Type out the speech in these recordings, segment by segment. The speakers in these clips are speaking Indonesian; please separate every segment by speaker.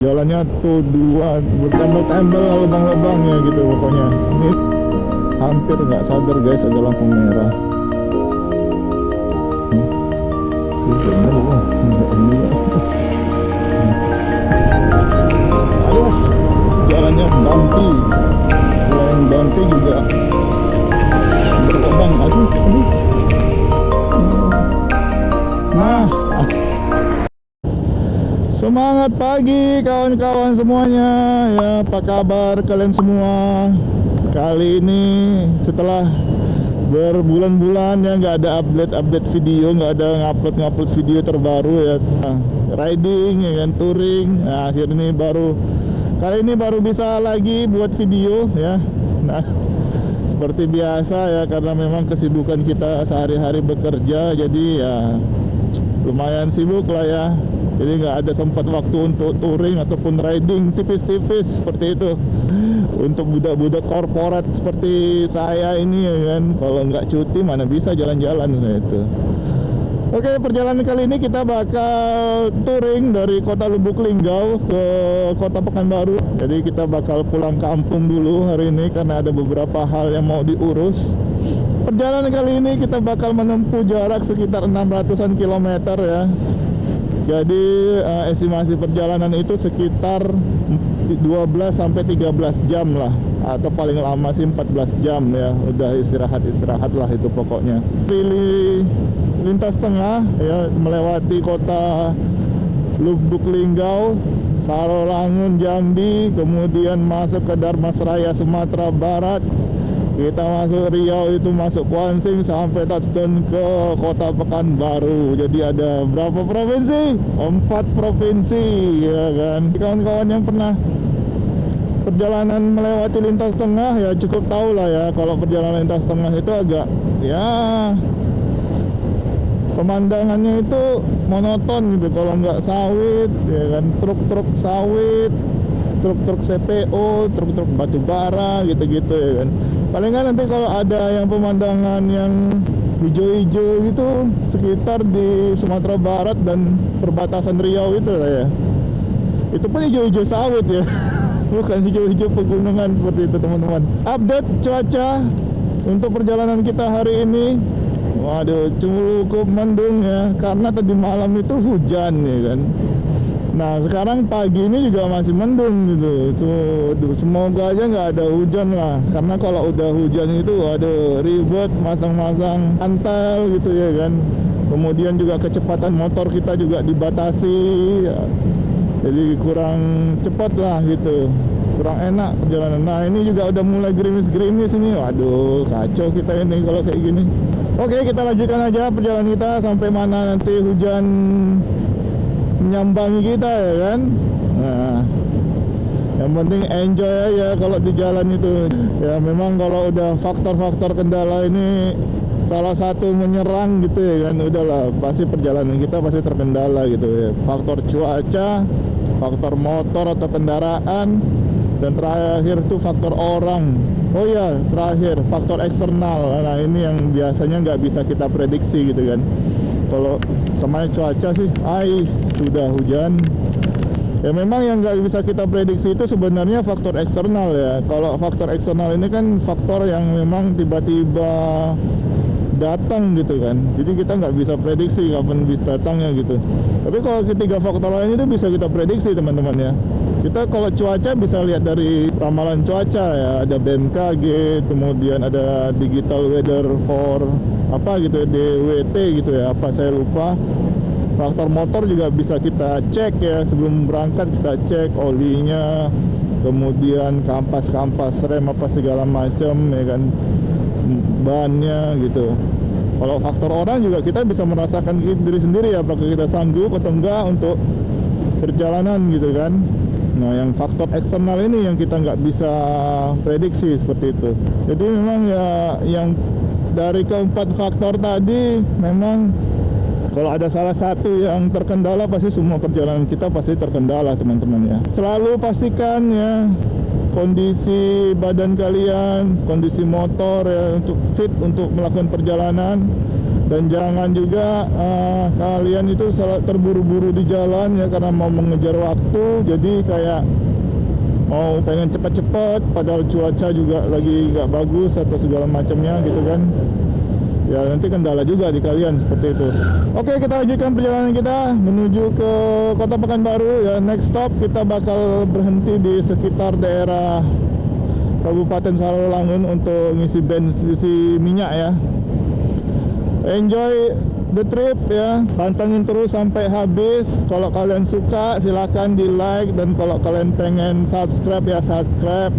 Speaker 1: Jalannya tuh dua bertembel-tembel lubang-lubangnya gitu pokoknya. Ini hampir nggak sadar guys ada lampu merah. Bener loh, ini. Aduh, jalannya bumpy. Selain bumpy juga berlubang. Aduh. Nah, semangat pagi kawan-kawan semuanya. Ya, apa kabar kalian semua? Kali ini setelah berbulan-bulan ya nggak ada update video, nggak ada ngupload video terbaru ya. Nah, riding ya kan, touring. Nah, kali ini baru bisa lagi buat video ya. Nah, seperti biasa ya, karena memang kesibukan kita sehari-hari bekerja, jadi ya lumayan sibuk lah ya. Jadi nggak ada sempat waktu untuk touring ataupun riding tipis-tipis seperti itu. Untuk budak-budak korporat seperti saya ini ya kan, kalau nggak cuti mana bisa jalan-jalan gitu. Oke, perjalanan kali ini kita bakal touring dari kota Lubuk Linggau ke kota Pekanbaru. Jadi kita bakal pulang kampung dulu hari ini karena ada beberapa hal yang mau diurus. Perjalanan kali ini kita bakal menempuh jarak sekitar 600-an kilometer ya. Jadi estimasi perjalanan itu sekitar 12 sampai 13 jam lah, atau paling lama sih 14 jam ya. Udah istirahat lah itu pokoknya. Pilih lintas tengah ya, melewati kota Lubuk Linggau, Sarolangun, Jambi, kemudian masuk ke Dharmasraya, Sumatera Barat. Kita masuk Riau, itu masuk Kuansing sampai touchdown ke kota Pekanbaru. Jadi ada berapa provinsi? 4 provinsi ya kan. Kawan-kawan yang pernah perjalanan melewati lintas tengah ya cukup tahu lah ya, kalau perjalanan lintas tengah itu agak ya pemandangannya itu monoton gitu. Kalau nggak sawit ya kan, truk-truk sawit, truk-truk CPO, truk-truk batu bara gitu-gitu ya kan. Palingan nanti kalau ada yang pemandangan yang hijau-hijau gitu sekitar di Sumatera Barat dan perbatasan Riau itu lah ya. Itu pun hijau-hijau sawit ya, bukan hijau-hijau pegunungan seperti itu teman-teman. Update cuaca untuk perjalanan kita hari ini. Waduh, cukup mendung ya, karena tadi malam itu hujan ya kan. Nah sekarang pagi ini juga masih mendung gitu. Tuh, semoga aja nggak ada hujan lah, karena kalau udah hujan itu ada ribet masang-masang antel gitu ya kan. Kemudian juga kecepatan motor kita juga dibatasi ya. Jadi kurang cepat lah gitu, kurang enak perjalanan. Nah ini juga udah mulai gerimis-gerimis ini. Waduh, kacau kita ini kalau kayak gini. Oke, kita lanjutkan aja perjalanan kita sampai mana nanti hujan menyambangi kita ya kan. Nah, yang penting enjoy aja kalau di jalan itu. Ya memang kalau udah faktor-faktor kendala ini salah satu menyerang gitu ya kan, udahlah pasti perjalanan kita pasti terkendala gitu ya. Faktor cuaca, faktor motor atau kendaraan, dan terakhir tuh faktor orang. Oh ya, terakhir faktor eksternal. Nah ini yang biasanya nggak bisa kita prediksi gitu kan. Kalau sama cuaca sih, sudah hujan. Ya memang yang nggak bisa kita prediksi itu sebenarnya faktor eksternal ya. Kalau faktor eksternal ini kan faktor yang memang tiba-tiba datang gitu kan. Jadi kita nggak bisa prediksi kapan bisa datangnya gitu. Tapi kalau ketiga faktor lain itu bisa kita prediksi teman-teman ya. Kita kalau cuaca bisa lihat dari ramalan cuaca ya, ada BMKG, kemudian ada digital weather for apa gitu ya, DWT gitu ya, apa saya lupa. Faktor motor juga bisa kita cek ya, sebelum berangkat kita cek olinya, kemudian kampas rem apa segala macam ya kan, bannya gitu. Kalau faktor orang juga kita bisa merasakan diri sendiri ya, apakah kita sanggup atau enggak untuk perjalanan gitu kan. Nah yang faktor eksternal ini yang kita nggak bisa prediksi seperti itu. Jadi memang ya yang dari keempat faktor tadi, memang kalau ada salah satu yang terkendala pasti semua perjalanan kita pasti terkendala teman-teman ya. Selalu pastikan ya kondisi badan kalian, kondisi motor ya, untuk fit untuk melakukan perjalanan. Dan jangan juga kalian itu terburu-buru di jalan ya, karena mau mengejar waktu. Jadi kayak mau pengen cepat-cepat padahal cuaca juga lagi nggak bagus atau segala macamnya gitu kan. Ya nanti kendala juga di kalian seperti itu. Oke, kita lanjutkan perjalanan kita menuju ke Kota Pekanbaru ya. Next stop kita bakal berhenti di sekitar daerah Kabupaten Sarawangun untuk ngisi bensin, isi minyak ya. Enjoy the trip ya, pantengin terus sampai habis. Kalau kalian suka silahkan di like, dan kalau kalian pengen subscribe ya subscribe.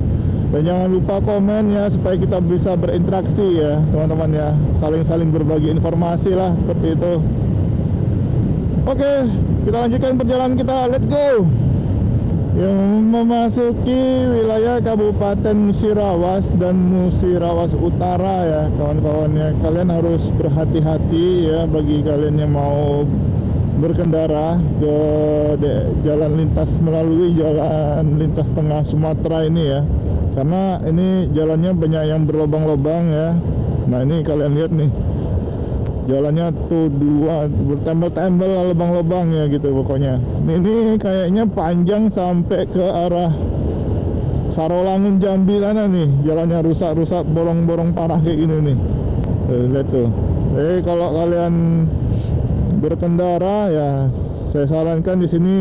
Speaker 1: Dan jangan lupa komen ya, supaya kita bisa berinteraksi ya teman-teman ya, saling-saling berbagi informasi lah seperti itu. Oke, kita lanjutkan perjalanan kita, let's go. Yang memasuki wilayah Kabupaten Musirawas dan Musirawas Utara ya kawan-kawan ya. Kalian harus berhati-hati ya bagi kalian yang mau berkendara ke jalan lintas, melalui jalan lintas tengah Sumatera ini ya. Karena ini jalannya banyak yang berlobang-lobang ya. Nah ini kalian lihat nih, jalannya tuh dua bertembel-tembel lubang-lubang ya gitu pokoknya. Ini kayaknya panjang sampai ke arah Sarawangun Jambi sana nih. Jalannya rusak-rusak, bolong-bolong parah kayak gini nih. Lihat tuh. Kalau kalian berkendara ya, saya sarankan di sini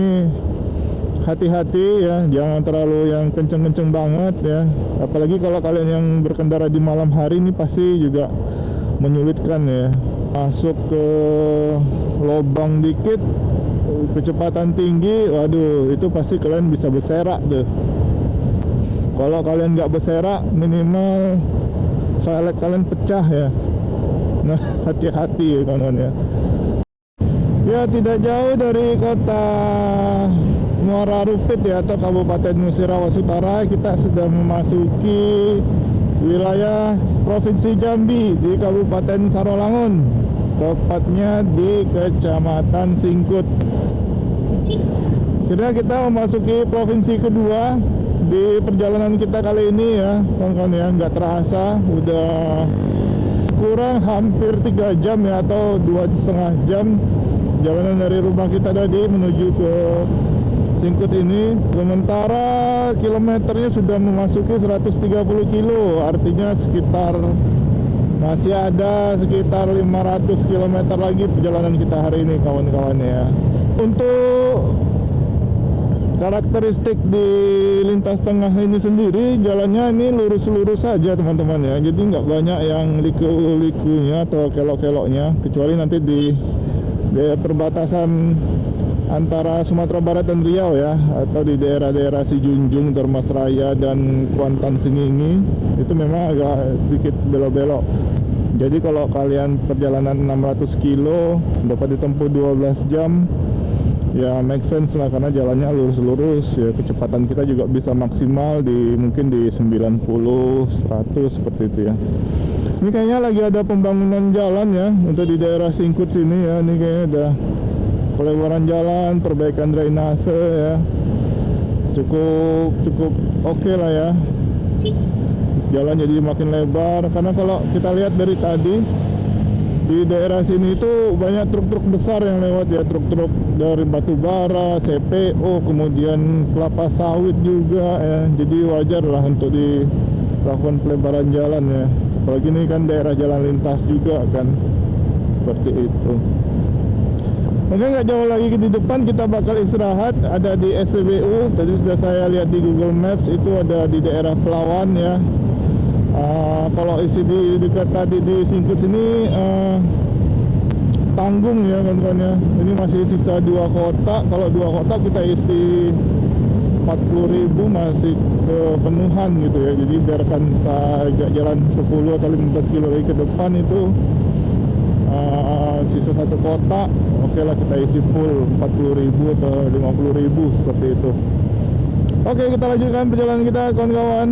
Speaker 1: hati-hati ya, jangan terlalu yang kenceng-kenceng banget ya. Apalagi kalau kalian yang berkendara di malam hari ini pasti juga menyulitkan ya. Masuk ke lubang dikit, kecepatan tinggi, waduh itu pasti kalian bisa berserak deh. Kalau kalian nggak berserak, minimal salep kalian pecah ya. Nah hati-hati ya kawan-kawan ya. Ya tidak jauh dari kota Muara Rupit ya, atau Kabupaten Musirawas Utara, kita sudah memasuki wilayah Provinsi Jambi di Kabupaten Sarawangun, tepatnya di Kecamatan Singkut. Kira kita memasuki provinsi kedua di perjalanan kita kali ini ya kawan-kawan ya. Nggak terasa udah kurang hampir 3 jam ya, atau 2,5 jam jalanan dari rumah kita tadi menuju ke Singkut ini. Sementara kilometernya sudah memasuki 130 kilo, artinya sekitar masih ada sekitar 500 km lagi perjalanan kita hari ini kawan-kawan ya. Untuk karakteristik di lintas tengah ini sendiri, jalannya ini lurus-lurus saja teman-teman ya. Jadi nggak banyak yang liku-likunya atau kelok-keloknya, kecuali nanti di perbatasan antara Sumatera Barat dan Riau ya, atau di daerah-daerah Sijunjung, Dharmasraya dan Kuantan Singingi, itu memang agak sedikit belok-belok. Jadi kalau kalian perjalanan 600 kilo dapat ditempuh 12 jam ya, make sense lah, karena jalannya lurus-lurus ya. Kecepatan kita juga bisa maksimal di mungkin di 90, 100 seperti itu ya. Ini kayaknya lagi ada pembangunan jalan ya untuk di daerah Singkut sini ya. Ini kayaknya ada pelebaran jalan, perbaikan drainase ya. Cukup oke lah ya. Jalan jadi makin lebar, karena kalau kita lihat dari tadi di daerah sini itu banyak truk-truk besar yang lewat ya, truk-truk dari batu bara, CPO, kemudian kelapa sawit juga ya. Jadi wajar lah untuk dilakukan pelebaran jalan ya. Apalagi ini kan daerah jalan lintas juga kan, seperti itu. Oke, nggak jauh lagi di depan kita bakal istirahat, ada di SPBU. Tadi sudah saya lihat di Google Maps, itu ada di daerah Pelawan ya. Kalau isi di dekat tadi di Singkut sini tanggung ya kawan-kawan ya. Ini masih sisa 2 kotak. Kalau 2 kotak kita isi 40.000 masih kepenuhan gitu ya. Jadi biarkan saja jalan 10 atau 15 kilo lagi ke depan itu sisa 1 kotak, oke lah kita isi full 40.000 atau 50.000 seperti itu. Oke, kita lanjutkan perjalanan kita kawan-kawan.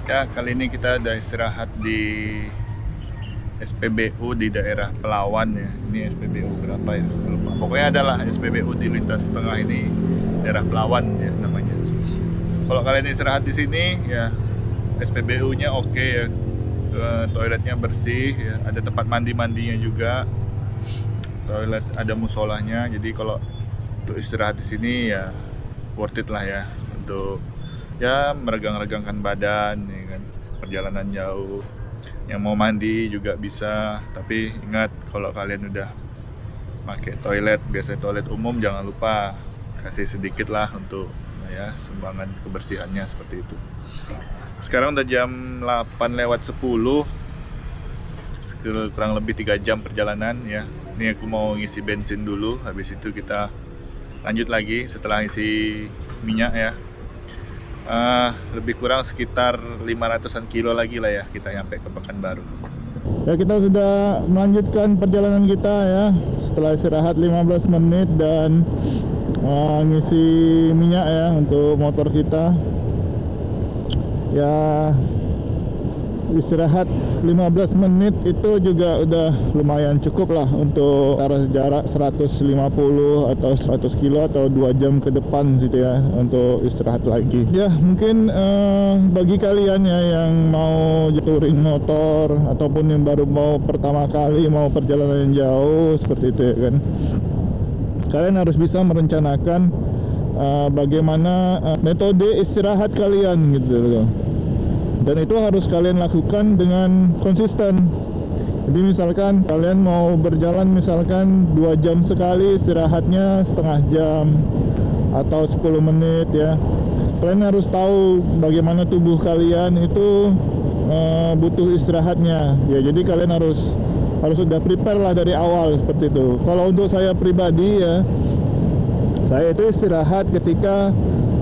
Speaker 1: Ya, kali ini kita ada istirahat di SPBU di daerah Pelawan ya. Ini SPBU berapa ya? Lupa. Pokoknya adalah SPBU di lintas tengah ini, daerah Pelawan ya namanya. Kalau kalian istirahat di sini ya, SPBU-nya oke ya. Toiletnya bersih ya, ada tempat mandi-mandinya juga. Toilet ada musolahnya, jadi kalau untuk istirahat di sini ya worth it lah ya, untuk ya meregang-regangkan badan ya kan, perjalanan jauh. Yang mau mandi juga bisa, tapi ingat kalau kalian udah pakai toilet, biasanya toilet umum, jangan lupa kasih sedikit lah untuk ya sumbangan kebersihannya seperti itu. Sekarang udah jam 8:10, kurang lebih 3 jam perjalanan ya. Ini aku mau ngisi bensin dulu, habis itu kita lanjut lagi setelah isi minyak ya. Lebih kurang sekitar 500-an kilo lagi lah ya kita nyampe ke Pekanbaru. Ya, kita sudah melanjutkan perjalanan kita ya setelah istirahat 15 menit dan ngisi minyak ya untuk motor kita. Ya, istirahat 15 menit itu juga udah lumayan cukup lah untuk jarak 150 atau 100 kilo atau 2 jam ke depan gitu ya untuk istirahat lagi. Ya, mungkin bagi kalian ya yang mau touring motor ataupun yang baru mau pertama kali mau perjalanan jauh seperti itu ya kan, kalian harus bisa merencanakan bagaimana metode istirahat kalian gitu loh. Dan itu harus kalian lakukan dengan konsisten. Jadi misalkan kalian mau berjalan misalkan 2 jam sekali, istirahatnya setengah jam atau 10 menit ya. Kalian harus tahu bagaimana tubuh kalian itu butuh istirahatnya. Ya, jadi kalian harus sudah prepare lah dari awal seperti itu. Kalau untuk saya pribadi ya, saya itu istirahat ketika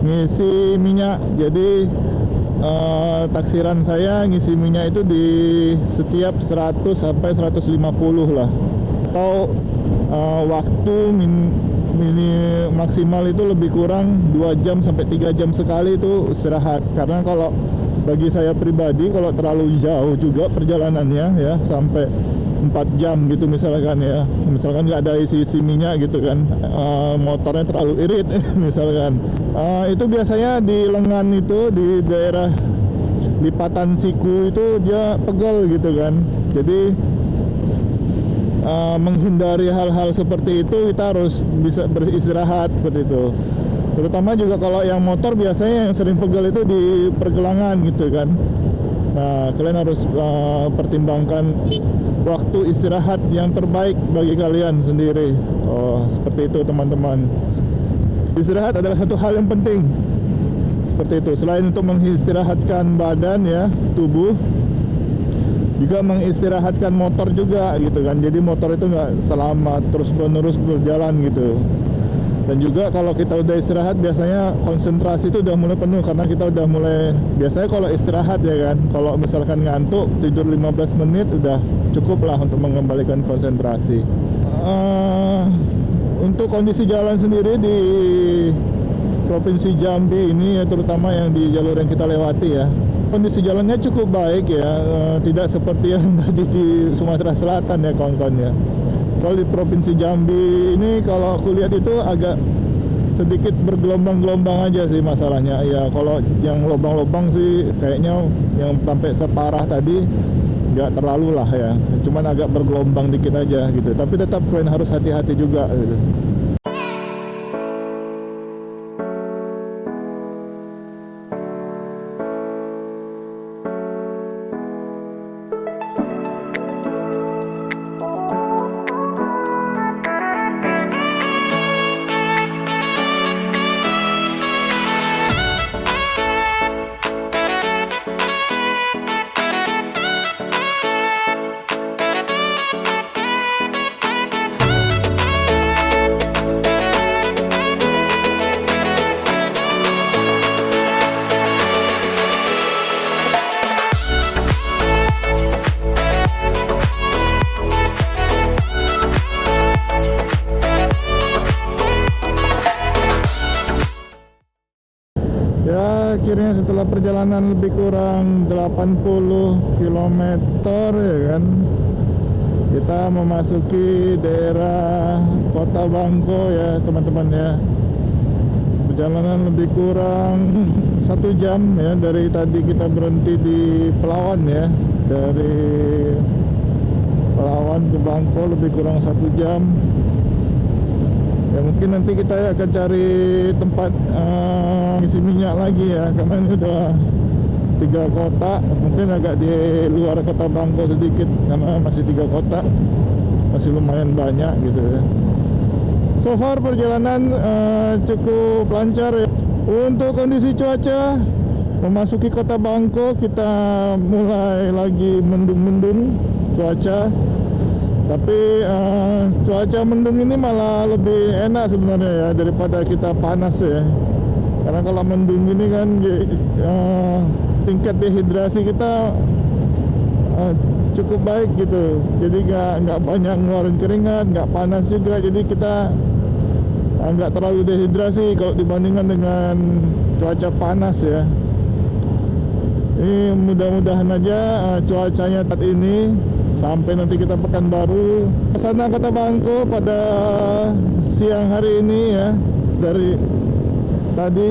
Speaker 1: ngisi minyak. Jadi taksiran saya ngisi minyak itu di setiap 100 sampai 150 lah. Atau waktu maksimal itu lebih kurang 2 jam sampai 3 jam sekali itu istirahat. Karena kalau bagi saya pribadi, kalau terlalu jauh juga perjalanannya ya sampai 4 jam gitu misalkan ya, misalkan nggak ada isi minyak gitu kan, motornya terlalu irit misalkan, itu biasanya di lengan itu di daerah lipatan siku itu dia pegel gitu kan. Jadi menghindari hal-hal seperti itu kita harus bisa beristirahat seperti itu. Terutama juga kalau yang motor biasanya yang sering pegel itu di pergelangan gitu kan. Nah, kalian harus pertimbangkan waktu istirahat yang terbaik bagi kalian sendiri. Seperti itu teman-teman. Istirahat adalah satu hal yang penting. Seperti itu. Selain untuk mengistirahatkan badan ya, tubuh, juga mengistirahatkan motor juga gitu kan. Jadi motor itu nggak selama terus-menerus berjalan gitu. Dan juga kalau kita udah istirahat biasanya konsentrasi itu udah mulai penuh, karena kita udah mulai, biasanya kalau istirahat ya kan, kalau misalkan ngantuk tidur 15 menit udah cukup lah untuk mengembalikan konsentrasi. Untuk kondisi jalan sendiri di Provinsi Jambi ini ya, terutama yang di jalur yang kita lewati ya, kondisi jalannya cukup baik ya, tidak seperti yang tadi di Sumatera Selatan ya kawan-kawan ya. Kalau di Provinsi Jambi ini kalau aku lihat itu agak sedikit bergelombang-gelombang aja sih masalahnya ya. Kalau yang lubang-lubang sih kayaknya yang sampai separah tadi nggak terlalu lah ya, cuman agak bergelombang dikit aja gitu. Tapi tetap kalian harus hati-hati juga gitu. Ya, akhirnya setelah perjalanan lebih kurang 80 km ya kan, kita memasuki daerah Kota Bangko ya teman-teman ya. perjalanan lebih kurang 1 jam ya. Dari tadi kita berhenti di Pelawan ya, dari Pelawan ke Bangko lebih kurang 1 jam ya. Mungkin nanti kita akan cari tempat isi minyak lagi ya, karena ini udah 3 kota, mungkin agak di luar kota Bangko sedikit, karena masih 3 kota, masih lumayan banyak gitu ya. So far perjalanan cukup lancar ya. Untuk kondisi cuaca memasuki kota Bangko, kita mulai lagi mendung-mendung cuaca. Tapi cuaca mendung ini malah lebih enak sebenarnya ya, daripada kita panas ya. Karena kalau mendung ini kan tingkat dehidrasi kita cukup baik gitu. Jadi nggak banyak ngeluarin keringat, nggak panas juga. Jadi kita nggak terlalu dehidrasi kalau dibandingkan dengan cuaca panas ya. Ini mudah-mudahan aja cuacanya saat ini sampai nanti kita Pekanbaru. Sana kota Bangko pada siang hari ini ya, dari tadi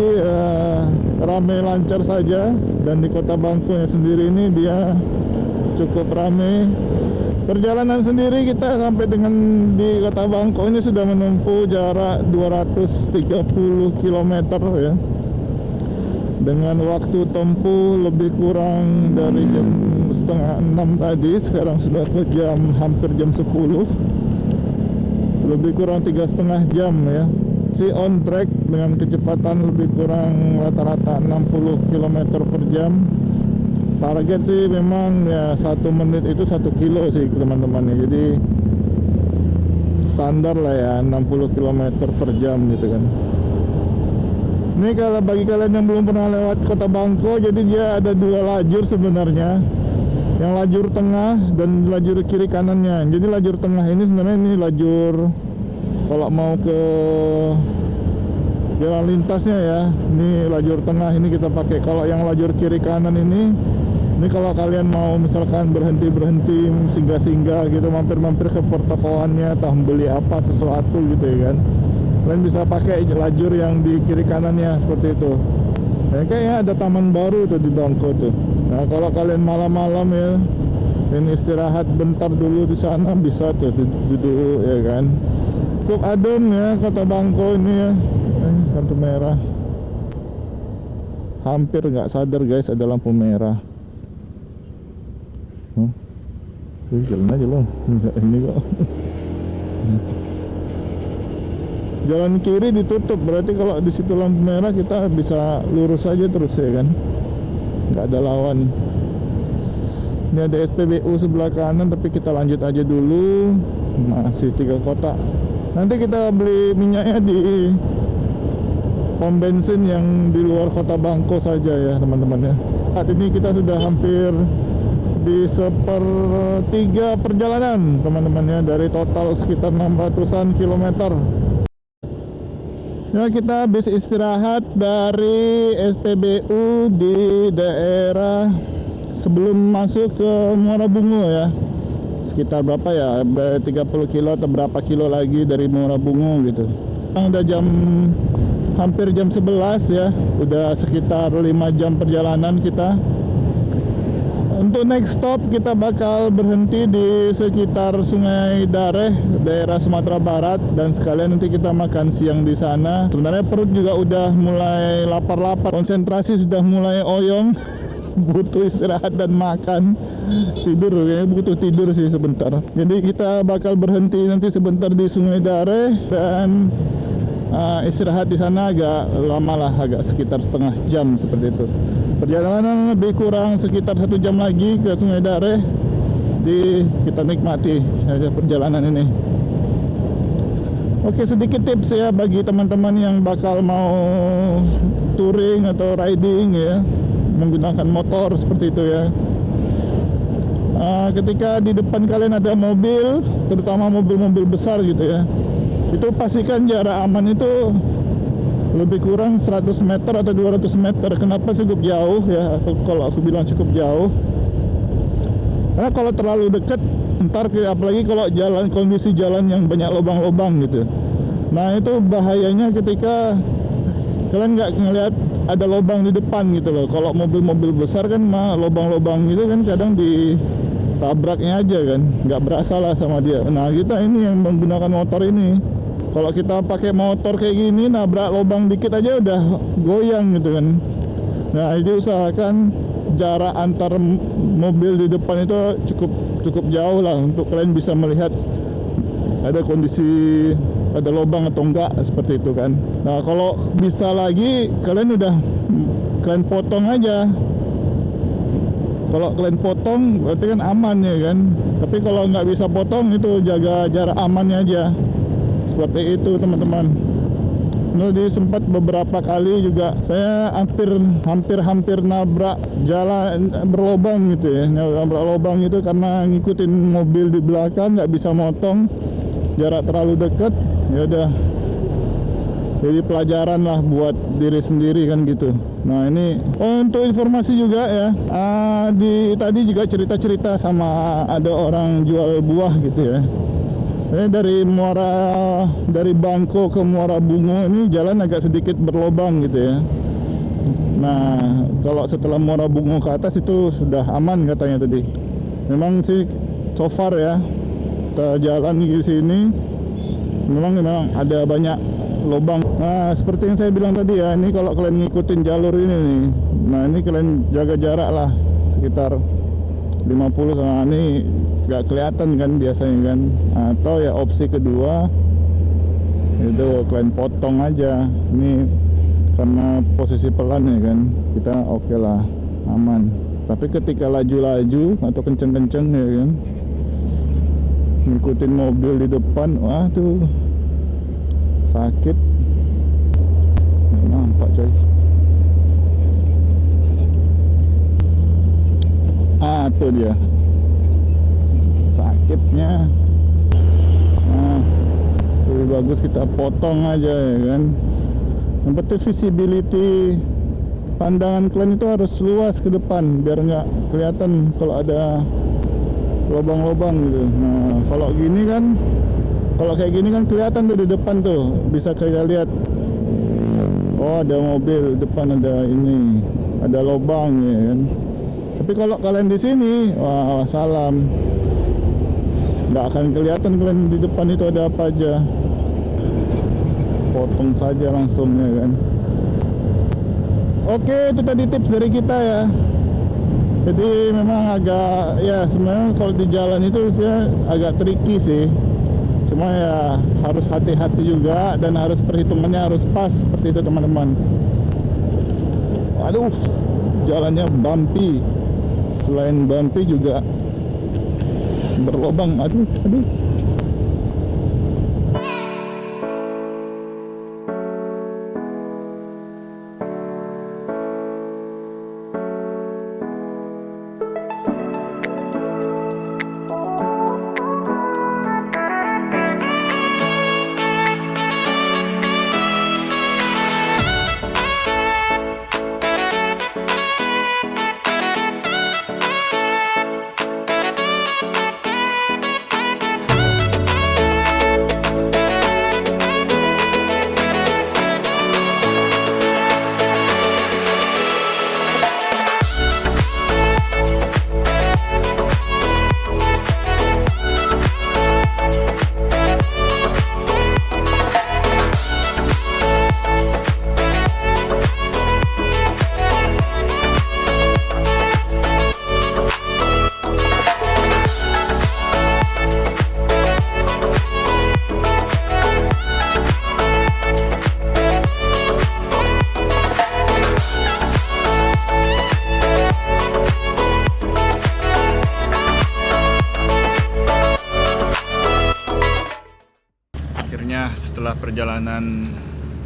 Speaker 1: ramai lancar saja, dan di kota Bangko sendiri ini dia cukup ramai. Perjalanan sendiri kita sampai dengan di kota Bangko ini sudah menempuh jarak 230 km ya, dengan waktu tempuh lebih kurang dari jam setengah 6 tadi. Sekarang sudah ke hampir jam 10, lebih kurang 3,5 jam ya. Si on track dengan kecepatan lebih kurang rata-rata 60 km per jam. Target sih memang ya 1 menit itu 1 kilo sih teman-teman ya. Jadi standar lah ya, 60 km per jam gitu kan. Ini kalau bagi kalian yang belum pernah lewat kota Bangko, jadi dia ada 2 lajur sebenarnya, yang lajur tengah dan lajur kiri kanannya. Jadi lajur tengah ini sebenarnya ini lajur kalau mau ke jalan lintasnya ya. Ini lajur tengah ini kita pakai. Kalau yang lajur kiri kanan ini kalau kalian mau misalkan berhenti singgah-singgah gitu, mampir-mampir ke pertokoannya, atau beli apa sesuatu gitu ya kan, kalian bisa pakai lajur yang di kiri kanannya seperti itu. Kayaknya ada taman baru tuh di Bangko tuh. Nah kalau kalian malam-malam ya, ini istirahat bentar dulu di sana, bisa tuh duduk ya kan. Cukup adem ya kota Bangko ini ya. Lampu merah. Hampir nggak sadar guys ada lampu merah. Jalan aja loh. Ini kok. Jalan kiri ditutup, berarti kalau di situ lampu merah kita bisa lurus aja terus ya kan, nggak ada lawan. Ini ada SPBU sebelah kanan, tapi kita lanjut aja dulu. Masih 3 kota. Nanti kita beli minyaknya di pom bensin yang di luar kota Bangko saja ya teman-teman ya. Saat ini kita sudah hampir di 1/3 perjalanan teman-teman ya, dari total sekitar 600-an kilometer. Ya, kita habis istirahat dari SPBU di daerah sebelum masuk ke Muara Bungo ya. Sekitar berapa ya? 30 kilo atau berapa kilo lagi dari Muara Bungo gitu. Udah hampir jam 11 ya. Udah sekitar 5 jam perjalanan kita. Untuk next stop kita bakal berhenti di sekitar Sungai Dareh, daerah Sumatera Barat, dan sekalian nanti kita makan siang di sana. Sebenarnya perut juga udah mulai lapar-lapar, konsentrasi sudah mulai oyong, butuh istirahat dan makan. Tidur ya, butuh tidur sih sebentar. Jadi kita bakal berhenti nanti sebentar di Sungai Dareh dan istirahat di sana agak lama lah, agak sekitar setengah jam seperti itu. Perjalanan lebih kurang sekitar 1 jam lagi ke Sungai Dareh. Kita nikmati aja perjalanan ini. Oke, sedikit tips ya bagi teman-teman yang bakal mau touring atau riding ya, menggunakan motor seperti itu ya. Ketika di depan kalian ada mobil, terutama mobil-mobil besar gitu ya, itu pastikan jarak aman itu lebih kurang 100 meter atau 200 meter. Kenapa cukup jauh ya? Kalau aku bilang cukup jauh, karena kalau terlalu dekat, ntar apalagi kalau kondisi jalan yang banyak lubang-lubang gitu. Nah itu bahayanya ketika kalian nggak ngeliat ada lubang di depan gitu loh. Kalau mobil-mobil besar kan mah lubang-lubang gitu kan kadang ditabraknya aja kan, nggak berasa lah sama dia. Nah kita ini yang menggunakan motor ini, kalau kita pakai motor kayak gini nabrak lubang dikit aja udah goyang gitu kan. Nah jadi usahakan jarak antar mobil di depan itu cukup jauh lah untuk kalian bisa melihat ada kondisi ada lubang atau enggak seperti itu kan. Nah kalau bisa lagi kalian potong aja. Kalau kalian potong berarti kan aman ya kan. Tapi kalau nggak bisa potong itu jaga jarak amannya aja. Seperti itu teman-teman. Jadi sempat beberapa kali juga saya hampir nabrak jalan berlobang gitu ya. Nabrak lubang itu karena ngikutin mobil di belakang, nggak bisa motong, jarak terlalu dekat. Ya udah, jadi pelajaran lah buat diri sendiri kan gitu. Nah ini untuk informasi juga ya, tadi juga cerita sama ada orang jual buah gitu ya. Ini dari Bangko ke Muara Bungo ini jalan agak sedikit berlobang gitu ya. Nah kalau setelah Muara Bungo ke atas itu sudah aman katanya tadi. Memang sih so far ya, kita jalan di sini memang ada banyak lubang. Nah seperti yang saya bilang tadi ya, ini kalau kalian ngikutin jalur ini nih, nah ini kalian jaga jarak lah sekitar 50 sama ini nggak kelihatan kan biasanya kan. Atau ya opsi kedua itu kalian potong aja. Ini karena posisi pelan ya kan, kita oke lah, aman. Tapi ketika laju-laju atau kenceng-kenceng ya kan, ngikutin mobil di depan, wah tuh sakit. Nggak nampak coy. Tuh dia sakitnya. Nah lebih bagus kita potong aja ya kan. Yang penting visibility pandangan kalian itu harus luas ke depan biar nggak kelihatan kalau ada lubang-lubang gitu. Nah kalau gini kan, kalau kayak gini kan kelihatan tuh di depan tuh, bisa kalian lihat. Oh ada mobil depan, ada ini, ada lubang ya kan. Tapi kalau kalian di sini, wah salam, nggak akan kelihatan kalian di depan itu ada apa aja. Potong saja langsung ya kan. Oke, itu tadi tips dari kita ya. Jadi memang agak ya, sebenarnya kalau di jalan itu saya agak tricky sih. Cuma ya harus hati-hati juga dan harus perhitungannya harus pas seperti itu teman-teman. Aduh, jalannya bumpy. Selain bumpy juga berlobang. Aduh. Setelah perjalanan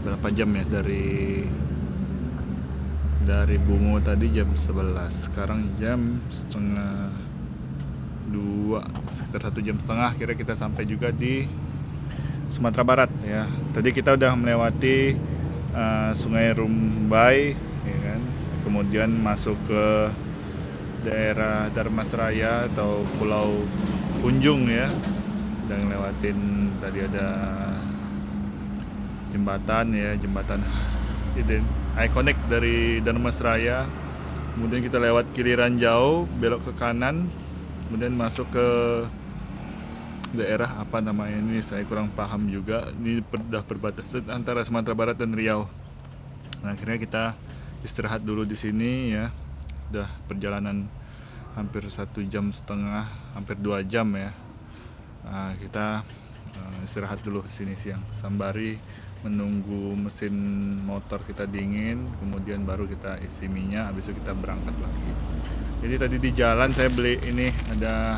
Speaker 1: berapa jam ya, dari Bungo tadi jam 11, sekarang jam setengah 2, sekitar 1,5 jam kira kita sampai juga di Sumatera Barat ya. Tadi kita udah melewati Sungai Rumbai ya kan, kemudian masuk ke daerah Dharmasraya atau Pulau Punjung ya, dan lewatin tadi ada jembatan ikonik dari Dharmasraya. Kemudian kita lewat kiri Ranjau, belok ke kanan, kemudian masuk ke daerah apa namanya ini, saya kurang paham juga. Ini sudah perbatasan antara Sumatera Barat dan Riau. Nah, akhirnya kita istirahat dulu di sini ya. Sudah perjalanan hampir 1,5 jam, hampir 2 jam ya. Nah, kita istirahat dulu di sini siang sembari menunggu mesin motor kita dingin, kemudian baru kita isi minyak, habis itu kita berangkat lagi. Jadi tadi di jalan saya beli ini, ada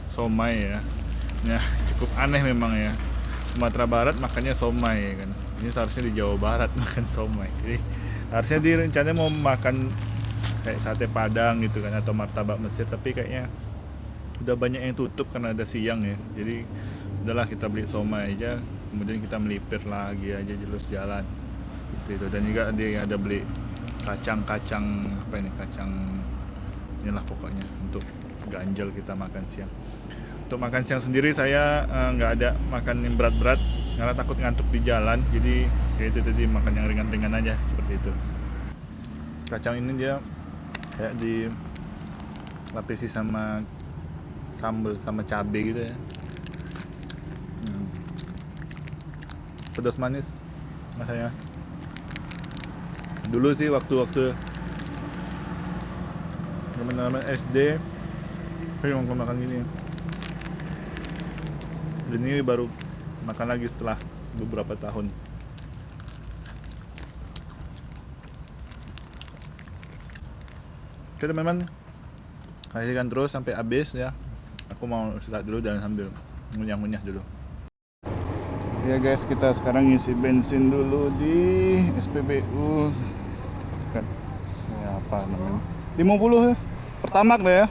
Speaker 1: somai ya. Ya cukup aneh memang ya. Sumatera Barat makannya somai ya kan. Ini seharusnya di Jawa Barat makan somai. Jadi harusnya direncananya mau makan kayak sate Padang gitu kan, atau martabak Mesir, tapi kayaknya udah banyak yang tutup karena ada siang ya. Jadi udahlah kita beli somai aja, kemudian kita melipir lagi aja terus jalan gitu. Dan juga ada beli kacang apa ini, kacang inilah pokoknya untuk ganjel kita makan siang. Untuk makan siang sendiri saya nggak ada makan yang berat-berat karena takut ngantuk di jalan, jadi ya itu tadi makan yang ringan-ringan aja seperti itu. Kacang ini dia kayak dilapisi sama sambal sama cabai gitu ya. Pedas manis rasanya. Dulu sih waktu teman-teman SD saya makan gini. Dan ini baru makan lagi setelah beberapa tahun. Oke teman-teman, kasihkan terus sampai habis ya. Aku mau istirahat dulu dan sambil ngunyah-ngunyah dulu. Ya guys, kita sekarang ngisi bensin dulu di SPBU. Kan apa namanya? 50 ya. Pertamax deh ya.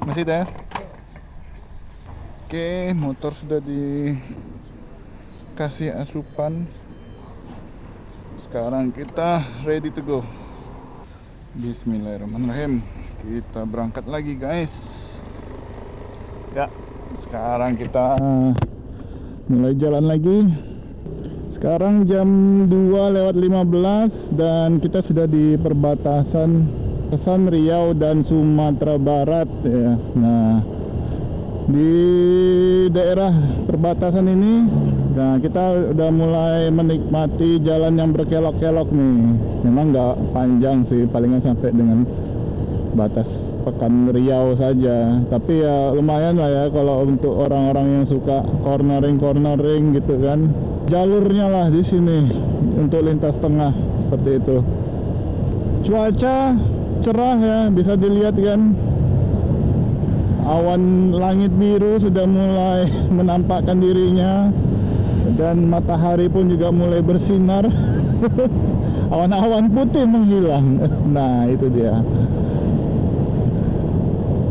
Speaker 1: Masih deh. Oke, motor sudah dikasih asupan. Sekarang kita ready to go. Bismillahirrahmanirrahim. Kita berangkat lagi guys. Ya, sekarang kita mulai jalan lagi. Sekarang jam 2:15 dan kita sudah di perbatasan Riau dan Sumatera Barat ya. Nah, di daerah perbatasan ini, nah kita udah mulai menikmati jalan yang berkelok-kelok nih. Memang nggak panjang sih, palingan sampai dengan batas Pekan Riau saja, tapi ya lumayan lah ya kalau untuk orang-orang yang suka cornering gitu kan. Jalurnya lah di sini untuk lintas tengah seperti itu. Cuaca cerah ya, bisa dilihat kan. Awan langit biru sudah mulai menampakkan dirinya dan matahari pun juga mulai bersinar. Awan-awan putih menghilang. Nah, itu dia.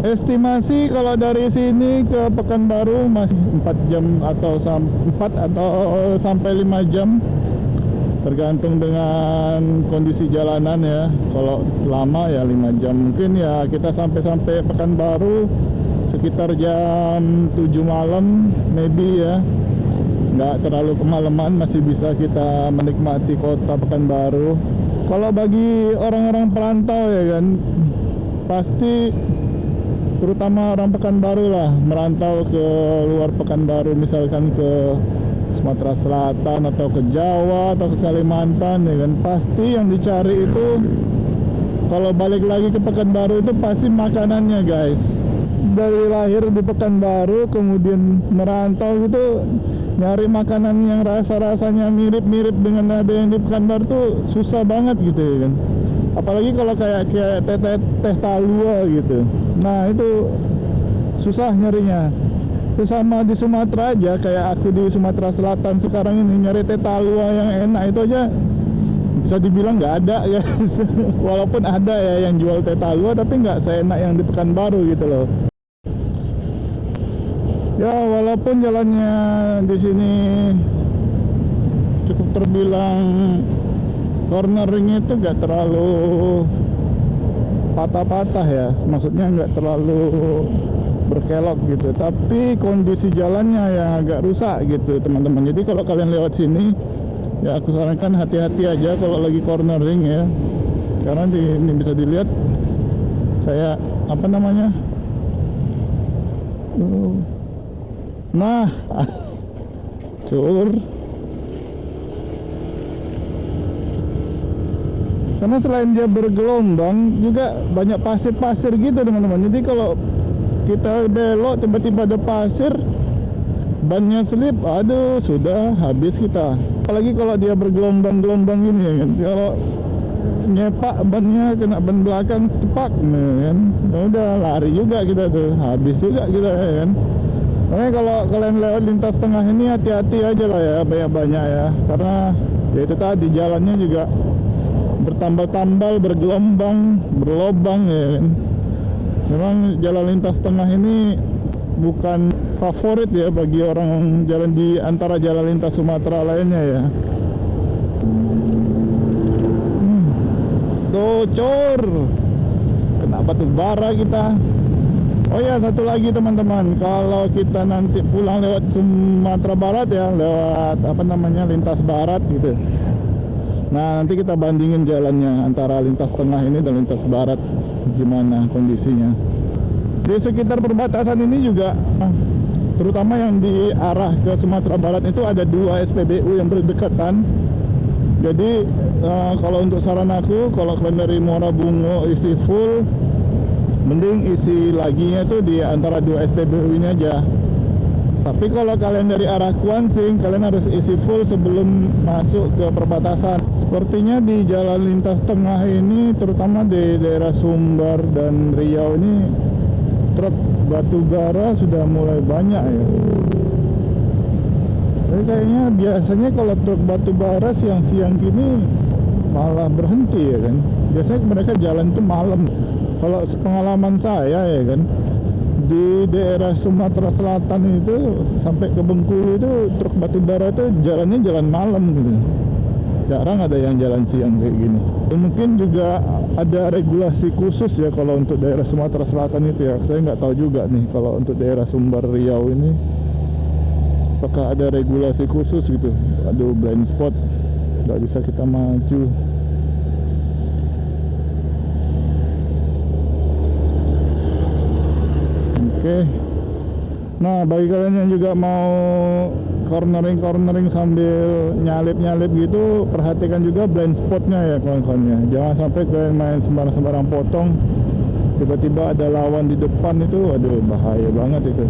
Speaker 1: Estimasi kalau dari sini ke Pekanbaru masih 4 jam atau 4 atau sampai 5 jam, tergantung dengan kondisi jalanan ya. Kalau lama ya 5 jam. Mungkin ya kita sampai Pekanbaru sekitar jam 7 malam maybe ya. Nggak terlalu kemalaman, masih bisa kita menikmati kota Pekanbaru. Kalau bagi orang-orang perantau ya kan, pasti terutama orang Pekanbaru lah, merantau ke luar Pekanbaru, misalkan ke Sumatera Selatan atau ke Jawa atau ke Kalimantan ya kan, pasti yang dicari itu kalau balik lagi ke Pekanbaru itu pasti makanannya guys. Dari lahir di Pekanbaru kemudian merantau gitu, nyari makanan yang rasa-rasanya mirip-mirip dengan ada yang di Pekanbaru tuh susah banget gitu ya kan. Apalagi kalau kayak teh talua gitu. Nah itu susah nyarinya. Itu sama di Sumatera aja, kayak aku di Sumatera Selatan sekarang ini nyari teh talua yang enak itu aja bisa dibilang nggak ada ya. Walaupun ada ya yang jual teh talua, tapi nggak seenak yang di Pekanbaru gitu loh. Ya walaupun jalannya di sini cukup terbilang cornering itu nggak terlalu patah-patah ya, maksudnya nggak terlalu kelok gitu, tapi kondisi jalannya yang agak rusak gitu teman-teman. Jadi kalau kalian lewat sini ya aku sarankan hati-hati aja kalau lagi cornering ya, karena ini bisa dilihat kayak apa namanya, nah cur. Karena selain dia bergelombang juga banyak pasir-pasir gitu teman-teman. Jadi kalau kita belok tiba-tiba ada pasir, bannya slip, aduh sudah habis kita. Apalagi kalau dia bergelombang-gelombang gini ya kan. Kalau nyepak bannya kena ban belakang tepak kan, udah lari juga kita tuh, habis juga kita ya kan. Makanya kalau kalian lewat lintas tengah ini hati-hati aja lah ya, banyak-banyak ya, karena ya itu tadi jalannya juga bertambal-tambal, bergelombang, berlobang ya kan. Memang jalan lintas tengah ini bukan favorit ya bagi orang jalan di antara jalan lintas Sumatera lainnya ya. Docor, kena batu bara kita. Oh ya, satu lagi teman-teman, kalau kita nanti pulang lewat Sumatera Barat ya, lewat apa namanya, lintas barat gitu. Nah nanti kita bandingin jalannya antara lintas tengah ini dan lintas barat, gimana kondisinya. Di sekitar perbatasan ini juga, terutama yang di arah ke Sumatera Barat itu ada 2 SPBU yang berdekatan. Jadi kalau untuk saran aku, kalau kalian dari Muara Bungo isi full, mending isi laginya tuh di antara 2 SPBU ini aja. Tapi kalau kalian dari arah Kuansing, kalian harus isi full sebelum masuk ke perbatasan. Sepertinya di jalan lintas tengah ini, terutama di daerah Sumbar dan Riau ini, truk batu bara sudah mulai banyak ya. Jadi kayaknya biasanya kalau truk batu bara siang-siang gini malah berhenti ya kan. Biasanya mereka jalan itu malam. Kalau pengalaman saya ya kan, di daerah Sumatera Selatan itu sampai ke Bengkulu itu truk batu bara itu jalannya jalan malam gitu. Jarang ada yang jalan siang kayak gini. Mungkin juga ada regulasi khusus ya kalau untuk daerah Sumatera Selatan itu ya. Saya nggak tahu juga nih kalau untuk daerah Sumbar Riau ini, apakah ada regulasi khusus gitu. Aduh, blind spot, nggak bisa kita maju. Oke. Nah bagi kalian yang juga mau cornering sambil nyalip gitu, perhatikan juga blind spotnya ya kawan-kawan ya. Jangan sampai kalian main sembarang potong, tiba-tiba ada lawan di depan itu, aduh bahaya banget itu.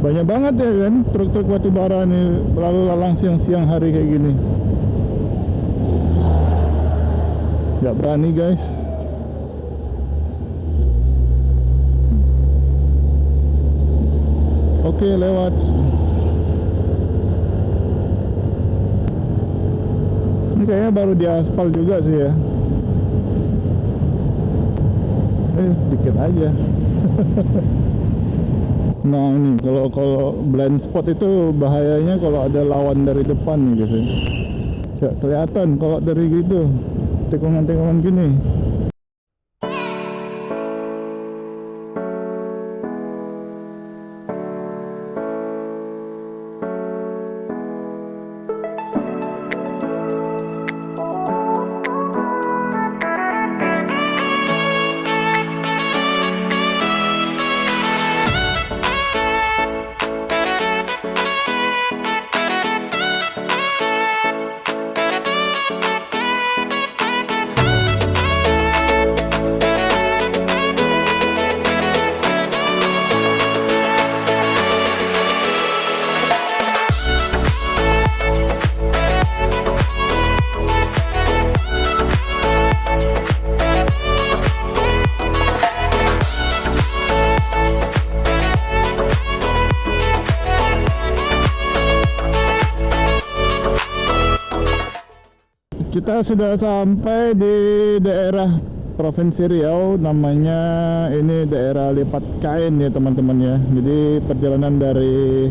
Speaker 1: Banyak banget ya kan truk-truk batu bara ini lalu lalang siang-siang hari kayak gini. Gak berani guys. Oke, lewat. Ini kayaknya baru diaspal juga sih ya. Sedikit aja. Nah ini kalau blind spot itu bahayanya kalau ada lawan dari depan nih guys. Gak kelihatan kalau dari gitu, tikungan-tikungan gini. Kita sudah sampai di daerah Provinsi Riau, namanya ini daerah Lipat Kain ya teman-teman ya. Jadi perjalanan dari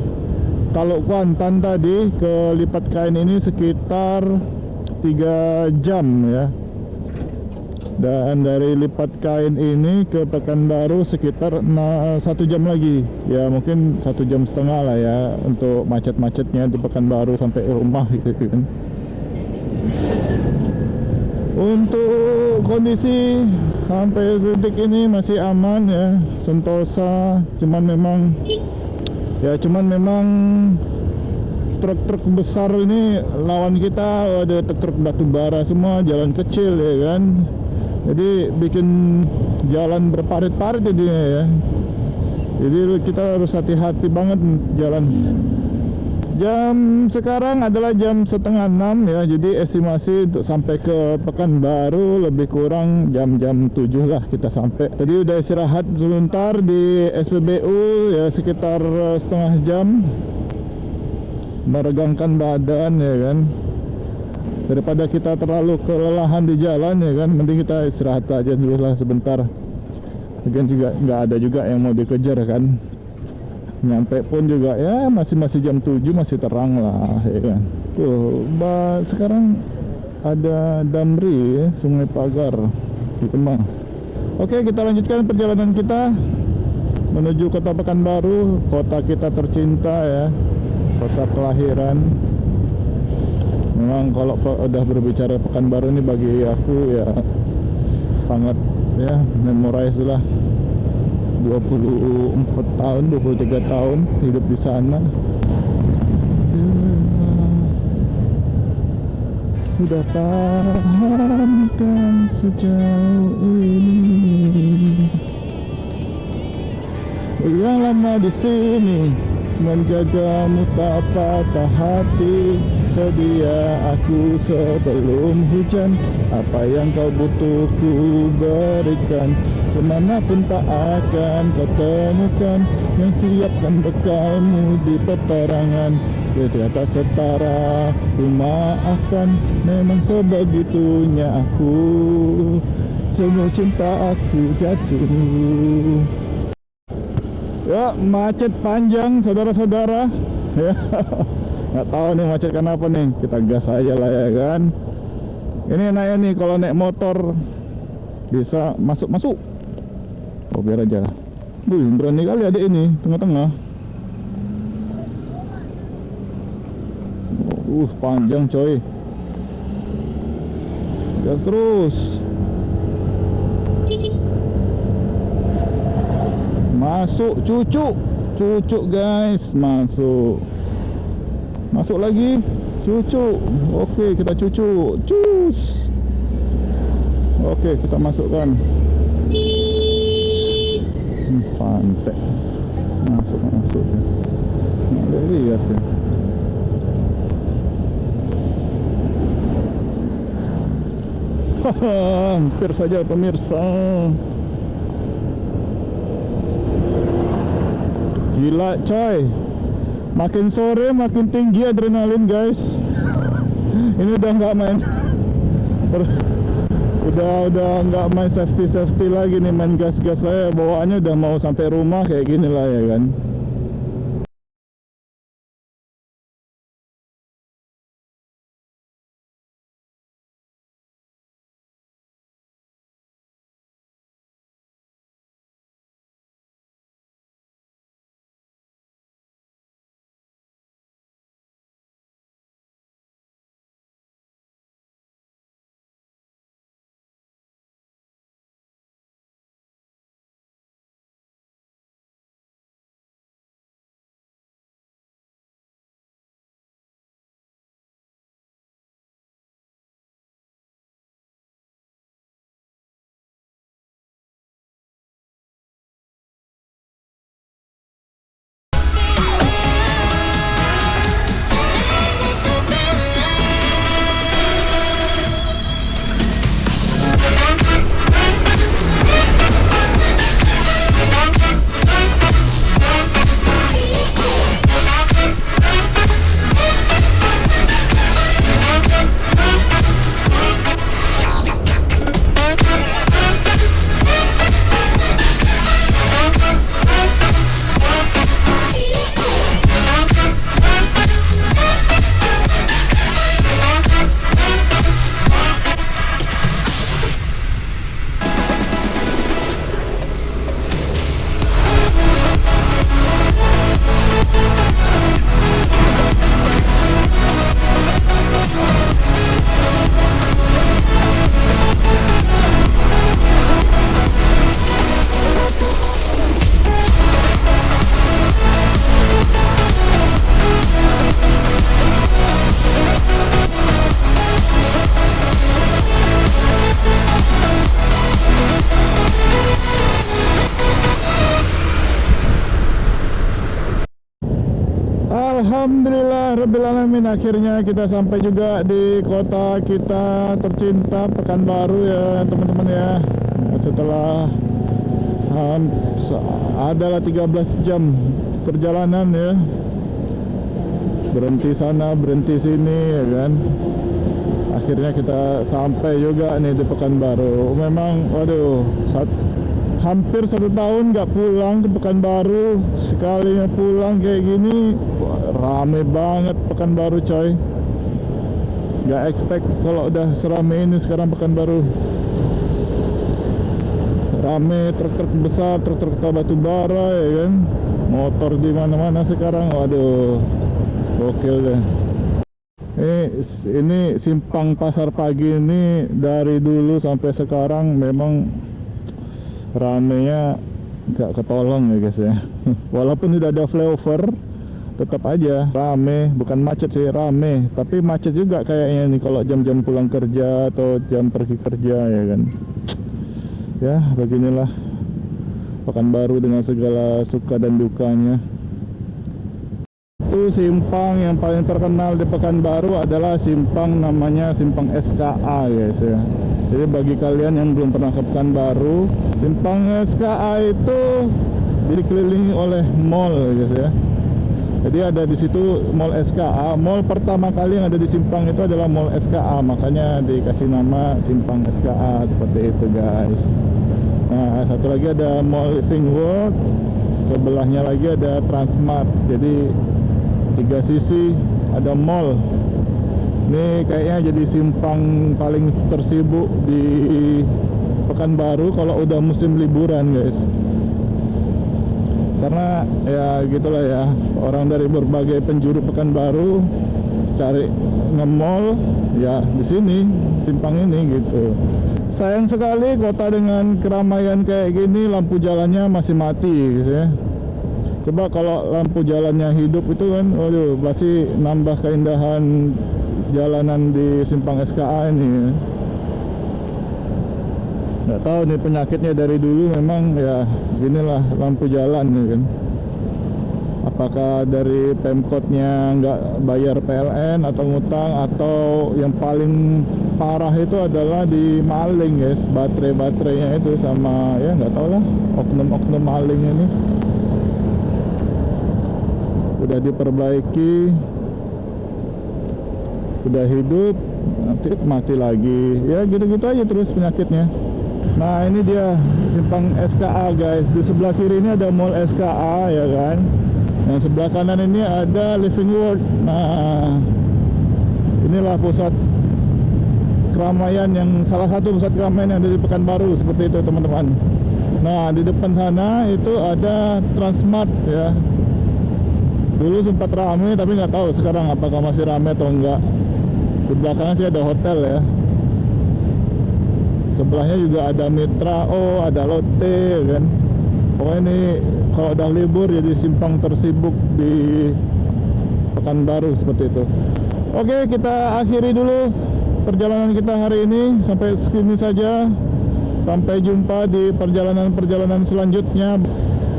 Speaker 1: Taluk Kuantan tadi ke Lipat Kain ini sekitar 3 jam ya. Dan dari lipat kain ini ke Pekanbaru sekitar 1 jam lagi. Ya mungkin 1,5 jam lah ya untuk macet-macetnya di Pekanbaru sampai rumah gitu kan. Untuk kondisi sampai detik ini masih aman ya, sentosa. Cuman memang truk-truk besar ini lawan kita, ada truk batu bara semua, jalan kecil ya kan. Jadi bikin jalan berparit-parit jadinya ya. Jadi kita harus hati-hati banget jalan. Jam sekarang adalah jam setengah 6 ya. Jadi estimasi untuk sampai ke Pekanbaru lebih kurang jam 7 lah kita sampai. Tadi udah istirahat sebentar di SPBU ya, sekitar setengah jam, meregangkan badan ya kan. Daripada kita terlalu kelelahan di jalan ya kan, mending kita istirahat aja dulu lah sebentar. Lagian juga nggak ada juga yang mau dikejar kan. Nyampe pun juga ya masih jam 7, masih terang lah ya kan. Tuh, sekarang ada Damri ya, Sungai Pagar di Kemang. Oke, kita lanjutkan perjalanan kita menuju kota Pekanbaru, kota kita tercinta ya, kota kelahiran. Memang kalau udah berbicara Pekanbaru ini bagi aku ya sangat ya memorize lah. 24 tahun, 23 tahun hidup di sana. Sudah pahamkan sejauh ini. Yang lama di sini menjagamu tak patah hati. Sedia aku sebelum hujan. Apa yang kau butuh ku berikan. Kemanapun tak akan kau temukan yang siapkan bekalmu di peperangan. Tiada setara ku maafkan. Memang sebegitunya aku. Semua cinta aku jatuh. Ya, macet panjang saudara-saudara ya. Nggak tahu nih macet kenapa nih. Kita gas aja lah ya kan. Ini enaknya nih kalau naik motor bisa masuk. Oh biar aja. Berani kali ada ini tengah-tengah. Panjang coy. Gas terus. Masuk cucu guys, masuk lagi cucu. Oke, kita cucu cus. Oke, kita masukkan. Pantek masuk ya. Nggak lihat ya. Hampir saja pemirsa. Gila coy, makin sore makin tinggi adrenalin guys. Ini udah nggak main udah nggak main safety lagi nih, main gas saya bawaannya udah mau sampai rumah kayak gini lah ya kan. Alhamdulillah Rabbil Alamin, akhirnya kita sampai juga di kota kita tercinta Pekanbaru ya teman-teman ya. Setelah adalah 13 jam perjalanan ya, berhenti sana berhenti sini ya kan, akhirnya kita sampai juga nih di Pekanbaru. Memang waduh, hampir 1 tahun nggak pulang ke Pekanbaru, sekalinya pulang kayak gini rame banget Pekanbaru coy. Nggak expect kalau udah serame ini sekarang Pekanbaru. Rame, truk-truk besar, truk-truk batu bara ya kan, motor di mana-mana sekarang. Waduh, gokil deh. Ini simpang Pasar Pagi ini dari dulu sampai sekarang memang ramenya gak ketolong ya guys ya. Walaupun tidak ada flyover, tetap aja rame. Bukan macet sih, rame. Tapi macet juga kayaknya nih kalau jam-jam pulang kerja atau jam pergi kerja ya kan. Ya beginilah Pekanbaru dengan segala suka dan dukanya. Itu simpang yang paling terkenal di Pekanbaru adalah simpang namanya simpang SKA guys ya. Jadi bagi kalian yang belum pernah ke Pekanbaru, simpang SKA itu dikelilingi oleh mall guys ya. Jadi ada di situ mall SKA. Mall pertama kali yang ada di simpang itu adalah mall SKA, makanya dikasih nama simpang SKA seperti itu guys. Nah, satu lagi ada Mall Living World, sebelahnya lagi ada Transmart. Jadi 3 sisi ada mall. Ini kayaknya jadi simpang paling tersibuk di Pekanbaru kalau udah musim liburan guys. Karena ya gitulah ya, orang dari berbagai penjuru Pekanbaru cari nge-mall ya di sini, simpang ini gitu. Sayang sekali kota dengan keramaian kayak gini lampu jalannya masih mati gitu ya. Coba kalau lampu jalannya hidup itu kan, waduh, pasti nambah keindahan jalanan di simpang SKA ini ya. Nggak tahu nih penyakitnya dari dulu memang ya ginilah lampu jalan ya kan. Apakah dari Pemkotnya nggak bayar PLN atau ngutang, atau yang paling parah itu adalah di maling guys, baterainya itu sama ya nggak tahu lah, oknum-oknum maling ini. Udah diperbaiki, udah hidup, nanti mati lagi ya, gitu-gitu aja terus penyakitnya. Nah ini dia simpang SKA guys. Di sebelah kiri ini ada mall SKA ya kan, yang sebelah kanan ini ada Living World. Nah inilah pusat keramaian, yang salah satu pusat keramaian yang ada di Pekanbaru seperti itu teman-teman. Nah di depan sana itu ada Transmart ya. Dulu sempat ramai tapi nggak tahu sekarang apakah masih ramai atau enggak. Di belakangnya sih ada hotel ya. Sebelahnya juga ada Mitra, ada Lotte ya kan. Pokoknya ini kalau udah libur jadi simpang tersibuk di Pekanbaru seperti itu. Oke, kita akhiri dulu perjalanan kita hari ini sampai segini saja. Sampai jumpa di perjalanan-perjalanan selanjutnya.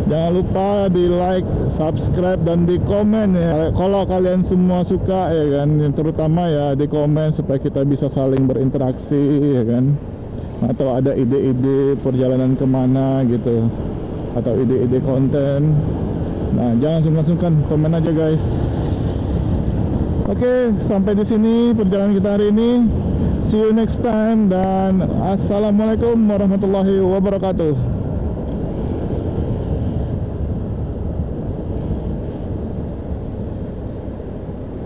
Speaker 1: Jangan lupa di like, subscribe, dan di komen ya. Kalau kalian semua suka ya kan, yang terutama ya di komen supaya kita bisa saling berinteraksi ya kan. Atau ada ide-ide perjalanan kemana gitu, atau ide-ide konten. Nah jangan sungkan-sungkan, komen aja guys. Oke, sampai di sini perjalanan kita hari ini. See you next time, dan assalamualaikum warahmatullahi wabarakatuh.